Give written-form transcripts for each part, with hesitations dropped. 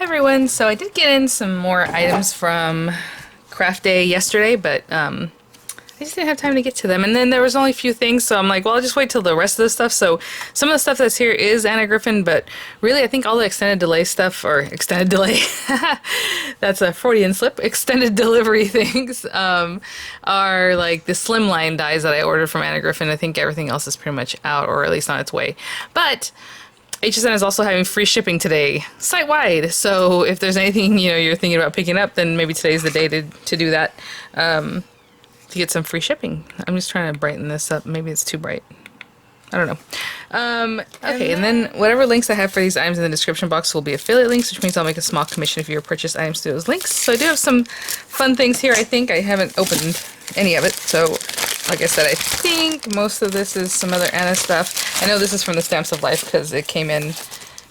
Everyone, so I did get in some more items from craft day yesterday, but I just didn't have time to get to them. And then there was only a few things, so I'm like, well, I'll just wait till the rest of the stuff. So some of the stuff that's here is Anna Griffin, but really I think all the extended delay stuff, or extended delay, that's a Freudian slip, extended delivery things, are like the Slimline dies that I ordered from Anna Griffin. I think everything else is pretty much out, or at least on its way. But HSN is also having free shipping today, site-wide. So if there's anything you're thinking about picking up, then maybe today's the day to do that, to get some free shipping. I'm just trying to brighten this up. Maybe it's too bright. I don't know. Okay, and then whatever links I have for these items in the description box will be affiliate links, which means I'll make a small commission if you purchase items through those links. So I do have some fun things here. I think I haven't opened any of it, so like I said, I think most of this is some other Anna stuff. I know this is from the Stamps of Life because it came in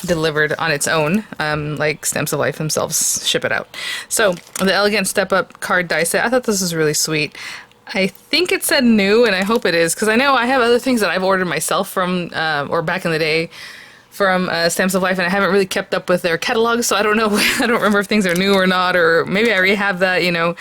delivered on its own, like Stamps of Life themselves ship it out. So the Elegant Step Up card die set, I thought this was really sweet. I think it said new, and I hope it is, because I know I have other things that I've ordered myself from, or back in the day, from Stamps of Life, and I haven't really kept up with their catalog, so I don't know. I don't remember if things are new or not, or maybe I already have that, I know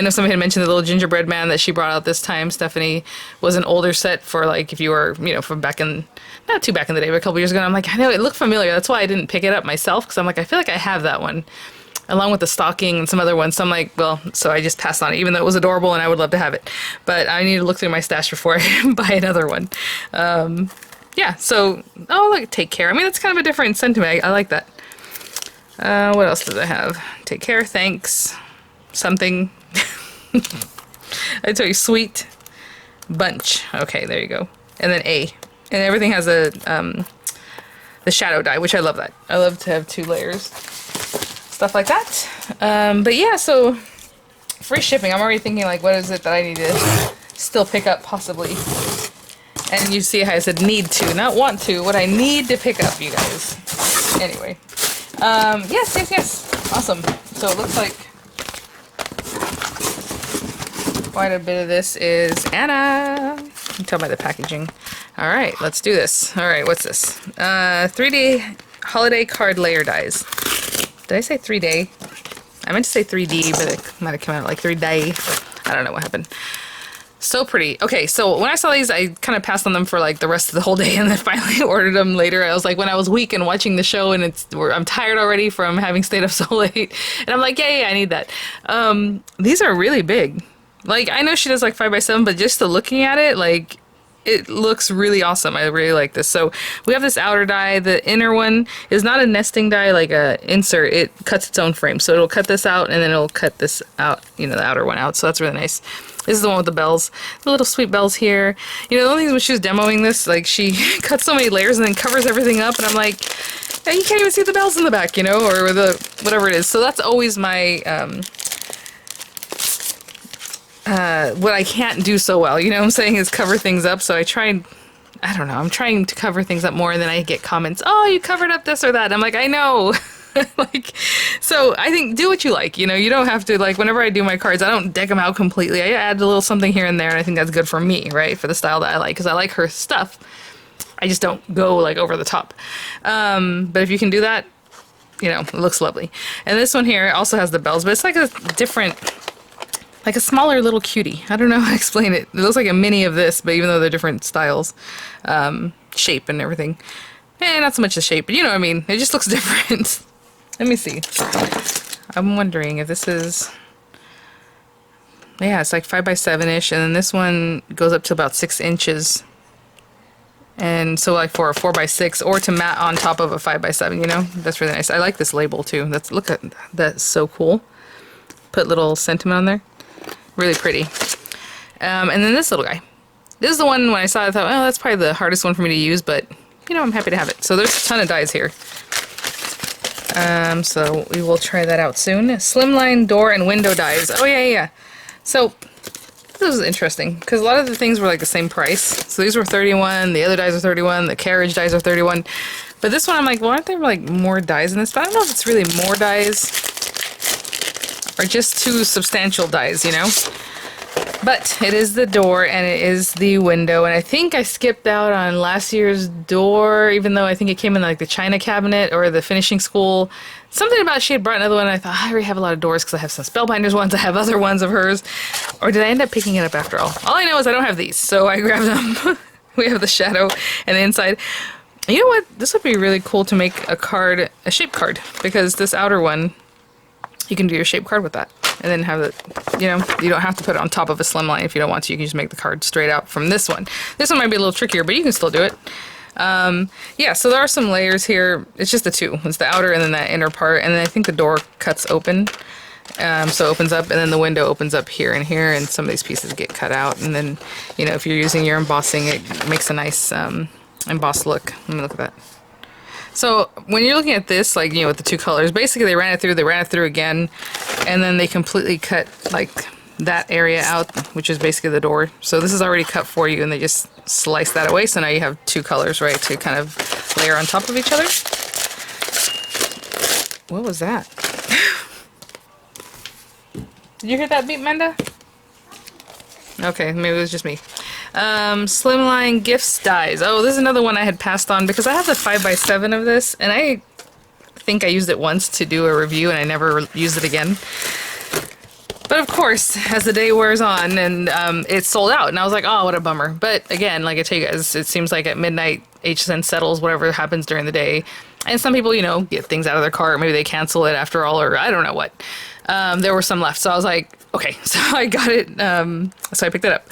somebody had mentioned the little gingerbread man that she brought out this time. Stephanie was an older set for, like, if you were, from back in, not too back in the day, but a couple years ago, and I'm like, I know, it looked familiar. That's why I didn't pick it up myself, because I'm like, I feel like I have that one, along with the stocking and some other ones. So I'm like, well, so I just passed on it, even though it was adorable and I would love to have it. But I need to look through my stash before I buy another one. Yeah, so, oh, look, Take Care. I mean, that's kind of a different sentiment. I like that. What else does I have? Take Care, thanks, something. I tell you, Sweet, Bunch. Okay, there you go. And then A. And everything has a, the shadow die, which I love that. I love to have 2 layers. Stuff like that. But yeah, so free shipping. I'm already thinking, like, what is it that I need to still pick up, possibly? And you see how I said need to, not want to. What I need to pick up, you guys. Anyway. Yes. Awesome. So it looks like quite a bit of this is Anna. You can tell by the packaging. All right, let's do this. All right, what's this? 3D holiday card layer dies. Did I say 3-day? I meant to say 3D, but it might have come out like 3-day. I don't know what happened. So pretty. Okay, so when I saw these, I kind of passed on them for like the rest of the whole day, and then finally ordered them later. I was like, when I was weak and watching the show, and I'm tired already from having stayed up so late, and I'm like, yeah, I need that. These are really big. Like, I know she does like 5x7, but just looking at it, like, it looks really awesome. I really like this. So we have this outer die. The inner one is not a nesting die like a insert. It cuts its own frame. So it'll cut this out, and then it'll cut this out, the outer one out. So that's really nice. This is the one with the bells. The little sweet bells here. The only thing when she was demoing this, like, she cuts so many layers and then covers everything up, and I'm like, hey, you can't even see the bells in the back, or the whatever it is. So that's always my what I can't do so well, what I'm saying, is cover things up. So I try, I don't know, I'm trying to cover things up more, and then I get comments, oh, you covered up this or that. I'm like, I know. Like, so I think do what you like, you don't have to, like, whenever I do my cards, I don't deck them out completely. I add a little something here and there, and I think that's good for me, right, for the style that I like, because I like her stuff. I just don't go, like, over the top. But if you can do that, it looks lovely. And this one here also has the bells, but it's like a different, like a smaller little cutie. I don't know how to explain it. It looks like a mini of this, but even though they're different styles, shape and everything. Not so much the shape, but you know what I mean. It just looks different. Let me see. I'm wondering if this is, yeah, it's like 5x7-ish, and then this one goes up to about 6 inches. And so, like, for a 4x6, or to mat on top of a 5x7, that's really nice. I like this label too. Look at that's so cool. Put little sentiment on there. Really pretty. And then this little guy. This is the one when I saw it, I thought, oh, that's probably the hardest one for me to use, but I'm happy to have it. So there's a ton of dies here. So we will try that out soon. Slimline door and window dies. Oh, yeah. So this is interesting, because a lot of the things were like the same price. So these were 31, the other dies are 31, the carriage dies are 31. But this one, I'm like, well, aren't there like more dies in this? But I don't know if it's really more dies or just 2 substantial dies, But it is the door and it is the window, and I think I skipped out on last year's door, even though I think it came in like the china cabinet or the finishing school. Something about she had brought another one, and I thought, I already have a lot of doors because I have some Spellbinders ones, I have other ones of hers. Or did I end up picking it up after all? All I know is I don't have these, so I grabbed them. We have the shadow and the inside. You know what? This would be really cool to make a card, a shape card, because this outer one, you can do your shape card with that. And then have it, you know, you don't have to put it on top of a Slimline if you don't want to. You can just make the card straight out from this one. This one might be a little trickier, but you can still do it. Yeah, so there are some layers here. It's just the two. It's the outer and then that inner part. And then I think the door cuts open. So it opens up, and then the window opens up here and here, and some of these pieces get cut out. And then, you know, if you're using your embossing, it makes a nice embossed look. Let me look at that. So when you're looking at this, like, you know, with the two colors, basically they ran it through again, and then they completely cut like that area out, which is basically the door. So this is already cut for you, and they just slice that away. So now you have two colors, right, to kind of layer on top of each other. What was that? Did you hear that beep, Menda? Okay, maybe it was just me. Slimline Gifts Dies. Oh, this is another one I had passed on because I have the 5x7 of this, and I think I used it once to do a review, and I never used it again. But of course, as the day wears on, and it sold out, and I was like, oh, what a bummer. But again, like I tell you guys, it seems like at midnight, HSN settles whatever happens during the day. And some people, you know, get things out of their cart. Maybe they cancel it after all, or I don't know what. There were some left, so I was like, okay, so I got it, so I picked it up.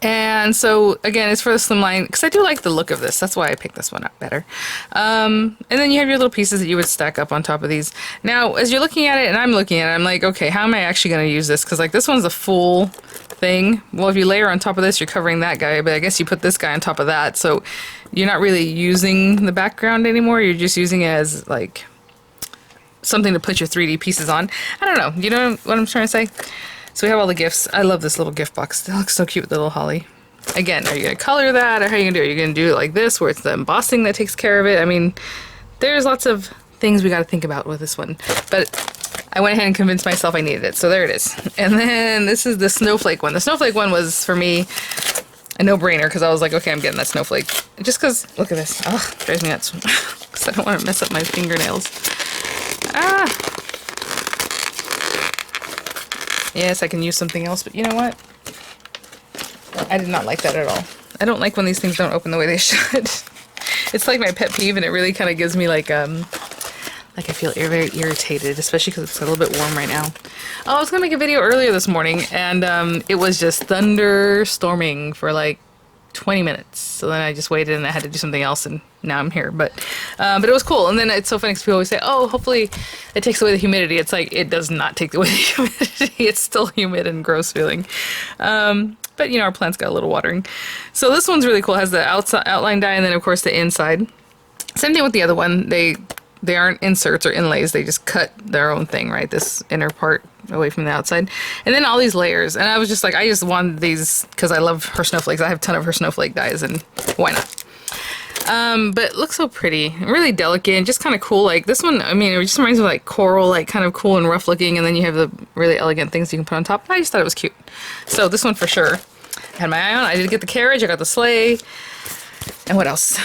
And so, again, it's for the Slimline, because I do like the look of this. That's why I picked this one up better. And then you have your little pieces that you would stack up on top of these. Now, as you're looking at it, and I'm looking at it, I'm like, okay, how am I actually going to use this? Because, like, this one's a full thing. Well, if you layer on top of this, you're covering that guy, but I guess you put this guy on top of that, so you're not really using the background anymore. You're just using it as, like, something to put your 3D pieces on. I don't know. You know what I'm trying to say? So we have all the gifts. I love this little gift box. It looks so cute with the little holly. Again, are you going to color that, or how are you going to do it? Are you going to do it like this, where it's the embossing that takes care of it? I mean, there's lots of things we got to think about with this one. But I went ahead and convinced myself I needed it. So there it is. And then this is the Snowflake one. The Snowflake one was, for me, a no-brainer, because I was like, okay, I'm getting that Snowflake. Just because, look at this. Oh, it drives me nuts. Because I don't want to mess up my fingernails. Ah! Yes, I can use something else, but you know what? I did not like that at all. I don't like when these things don't open the way they should. It's like my pet peeve, and it really kind of gives me like I feel very irritated, especially because it's a little bit warm right now. Oh, I was gonna make a video earlier this morning, and it was just thunderstorming for like 20 minutes. So then I just waited, and I had to do something else, and now I'm here. But it was cool. And then it's so funny because people always say, oh, hopefully it takes away the humidity. It's like, it does not take away the humidity. It's still humid and gross feeling. But you know, our plants got a little watering. So this one's really cool. It has the outside outline die, and then of course the inside. Same thing with the other one. They aren't inserts or inlays. They just cut their own thing, right? This inner part away from the outside. And then all these layers. And I was just like, I just wanted these because I love her snowflakes. I have a ton of her snowflake dies, and why not? But it looks so pretty. Really delicate and just kind of cool. Like this one, I mean, it just reminds me of like coral, like kind of cool and rough looking. And then you have the really elegant things you can put on top. I just thought it was cute. So this one for sure. I had my eye on. I did get the carriage. I got the sleigh. And what else?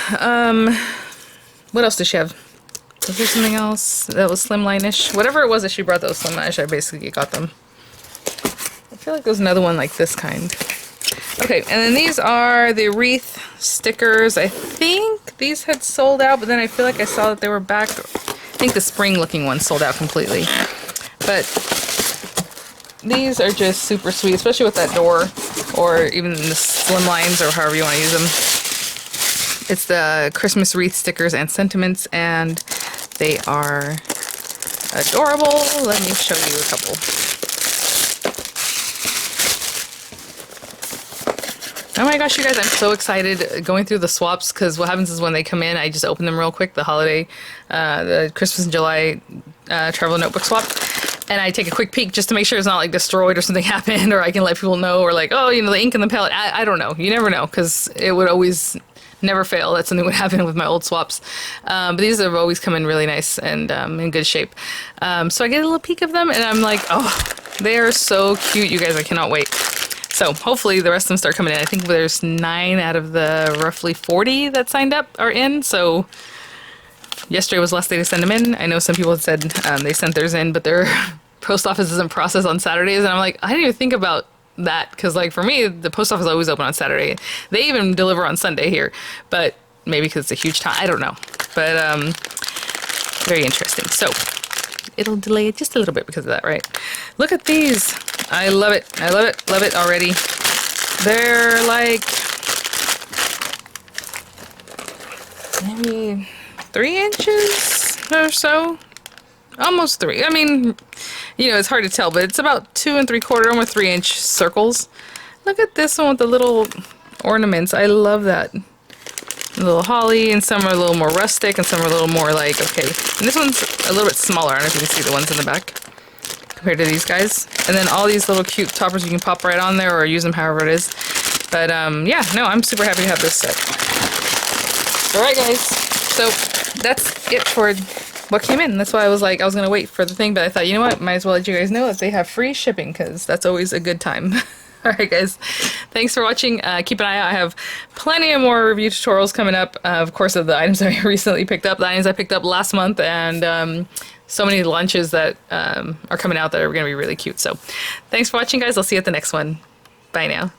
What else does she have? Was there something else that was Slimline-ish? Whatever it was that she brought that was Slimline-ish, I basically got them. I feel like there's another one like this kind. Okay, and then these are the Wreath Stickers. I think these had sold out, but then I feel like I saw that they were back. I think the spring-looking one sold out completely. But these are just super sweet, especially with that door, or even the Slimlines, or however you want to use them. It's the Christmas Wreath Stickers and Sentiments, and they are adorable. Let me show you a couple. Oh my gosh, you guys, I'm so excited going through the swaps, because what happens is when they come in, I just open them real quick, the holiday, the Christmas and July travel notebook swap, and I take a quick peek just to make sure it's not like destroyed or something happened, or I can let people know, or like, oh, you know, the ink in the palette. I don't know. You never know, because it would always never fail. That's something that would happen with my old swaps. But these have always come in really nice and in good shape. So I get a little peek of them, and I'm like, oh, They are so cute, you guys. I cannot wait. So hopefully the rest of them start coming in. I think there's 9 out of the roughly 40 that signed up are in. So yesterday was the last day to send them in. I know some people had said they sent theirs in, but their post office isn't processed on Saturdays. And I'm like, I didn't even think about that. Because like for me, the post office is always open on Saturday. They even deliver on Sunday here. But maybe because it's a huge time. I don't know. But very interesting. So it'll delay it just a little bit because of that, right? Look at these. I love it. I love it. Love it already. They're like maybe 3 inches or so. Almost 3. I mean, you know, it's hard to tell, but it's about 2 3/4, almost 3-inch circles. Look at this one with the little ornaments. I love that. A little holly, and some are a little more rustic, and some are a little more like, okay. And this one's a little bit smaller. I don't know if you can see the ones in the back compared to these guys. And then all these little cute toppers you can pop right on there or use them however it is. But yeah, no, I'm super happy to have this set. Alright guys, so that's it for what came in. That's why I was like, I was going to wait for the thing, but I thought, you know what, might as well let you guys know that they have free shipping, because that's always a good time. Alright guys, thanks for watching. Keep an eye out. I have plenty of more review tutorials coming up, of course, of the items I recently picked up, the items I picked up last month, and so many lunches that are coming out that are going to be really cute. So thanks for watching guys. I'll see you at the next one. Bye now.